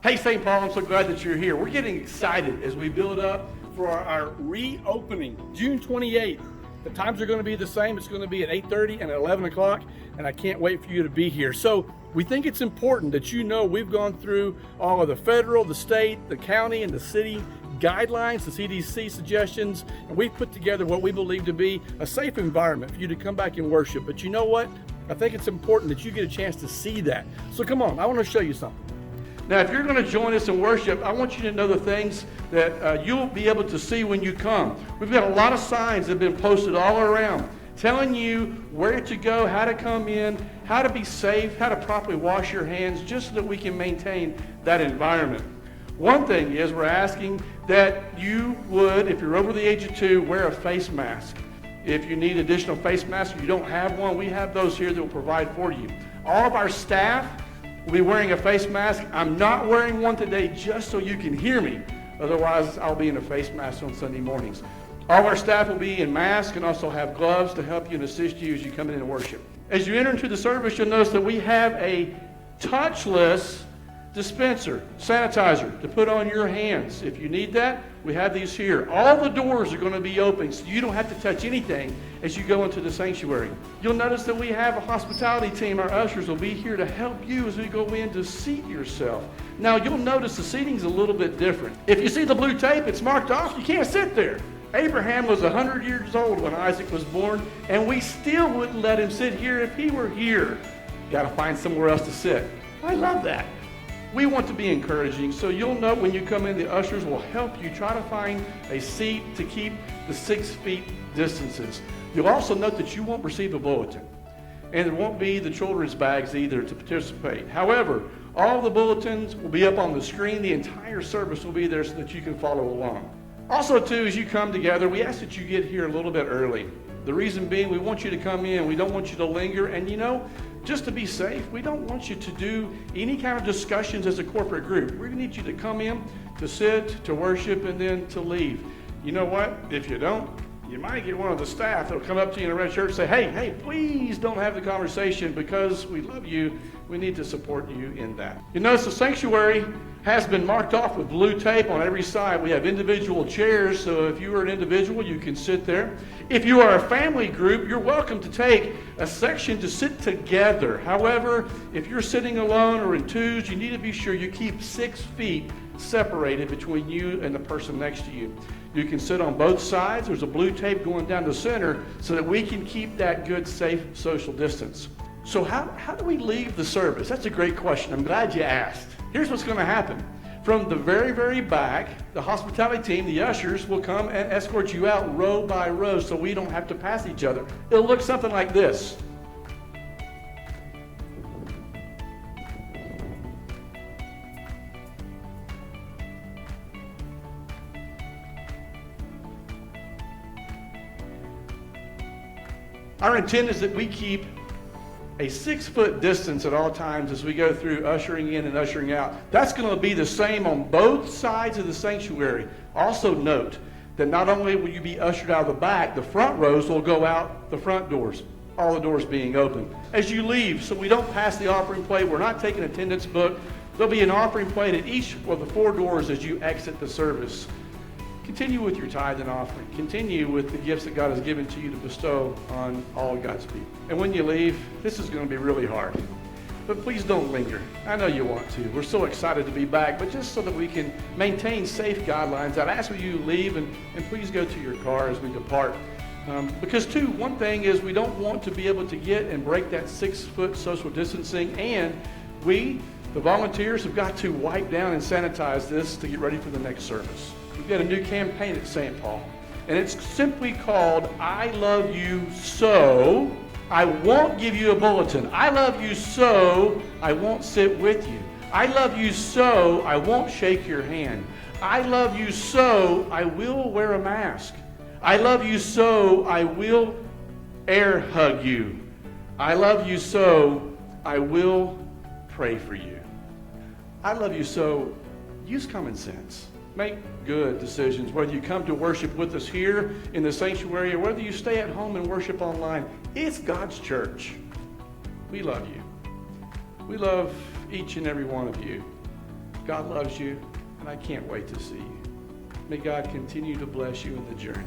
Hey, St. Paul, I'm so glad that you're here. We're getting excited as we build up for our reopening, June 28th. The times are going to be the same. It's going to be at 8:30 and at 11 o'clock, and I can't wait for you to be here. So we think it's important that you know we've gone through all of the federal, the state, the county, and the city guidelines, the CDC suggestions, and we've put together what we believe to be a safe environment for you to come back and worship. But you know what? I think it's important that you get a chance to see that. So come on, I want to show you something. Now, if you're going to join us in worship, I want you to know the things that you'll be able to see when you come. We've got a lot of signs that have been posted all around telling you where to go, how to come in, how to be safe, how to properly wash your hands, just so that we can maintain that environment. One thing is we're asking that you would, if you're over the age of 2, wear a face mask. If you need additional face masks or you don't have one, we have those here that will provide for you. All of our staff will be wearing a face mask. I'm not wearing one today just so you can hear me. Otherwise, I'll be in a face mask on Sunday mornings. All of our staff will be in masks and also have gloves to help you and assist you as you come in and worship. As you enter into the service, you'll notice that we have a touchless dispenser, sanitizer to put on your hands. If you need that, we have these here. All the doors are going to be open, so you don't have to touch anything as you go into the sanctuary. You'll notice that we have a hospitality team. Our ushers will be here to help you as we go in to seat yourself. Now, you'll notice the seating's a little bit different. If you see the blue tape, it's marked off. You can't sit there. Abraham was 100 years old when Isaac was born, and we still wouldn't let him sit here if he were here. Got to find somewhere else to sit. I love that. We want to be encouraging, so you'll know when you come in, the ushers will help you try to find a seat to keep the 6 feet distances. You'll also note that you won't receive a bulletin, and there won't be the children's bags either to participate. However, all the bulletins will be up on the screen. The entire service will be there so that you can follow along. Also, too, as you come together, we ask that you get here a little bit early. The reason being, we want you to come in. We don't want you to linger, and just to be safe, we don't want you to do any kind of discussions as a corporate group. We need you to come in, to sit, to worship, and then to leave. You know what? If you don't, you might get one of the staff that'll come up to you in a red shirt and say, hey, please don't have the conversation because we love you. We need to support you in that. You notice the sanctuary has been marked off with blue tape on every side. We have individual chairs, so if you are an individual, you can sit there. If you are a family group, you're welcome to take a section to sit together. However, if you're sitting alone or in twos, you need to be sure you keep 6 feet separated between you and the person next to you. You can sit on both sides. There's a blue tape going down the center so that we can keep that good, safe social distance. So how do we leave the service? That's a great question. I'm glad you asked. Here's what's going to happen. From the very, very back, the hospitality team, the ushers, will come and escort you out row by row so we don't have to pass each other. It'll look something like this. Our intent is that we keep a 6-foot distance at all times as we go through ushering in and ushering out. That's going to be the same on both sides of the sanctuary. Also note that not only will you be ushered out of the back, the front rows will go out the front doors, all the doors being open. As you leave, so we don't pass the offering plate, we're not taking attendance book, there'll be an offering plate at each of the 4 doors as you exit the service. Continue with your tithe and offering. Continue with the gifts that God has given to you to bestow on all God's people. And when you leave, this is going to be really hard. But please don't linger. I know you want to. We're so excited to be back, but just so that we can maintain safe guidelines, I'd ask you to leave and please go to your car as we depart. Because too, one thing is we don't want to be able to get and break that 6-foot social distancing, and we, the volunteers, have got to wipe down and sanitize this to get ready for the next service. We've got a new campaign at St. Paul, and it's simply called, I love you so I won't give you a bulletin. I love you so I won't sit with you. I love you so I won't shake your hand. I love you so I will wear a mask. I love you so I will air hug you. I love you so I will pray for you. I love you so use common sense. Make good decisions, whether you come to worship with us here in the sanctuary or whether you stay at home and worship online. It's God's church. We love you. We love each and every one of you. God loves you, and I can't wait to see you. May God continue to bless you in the journey.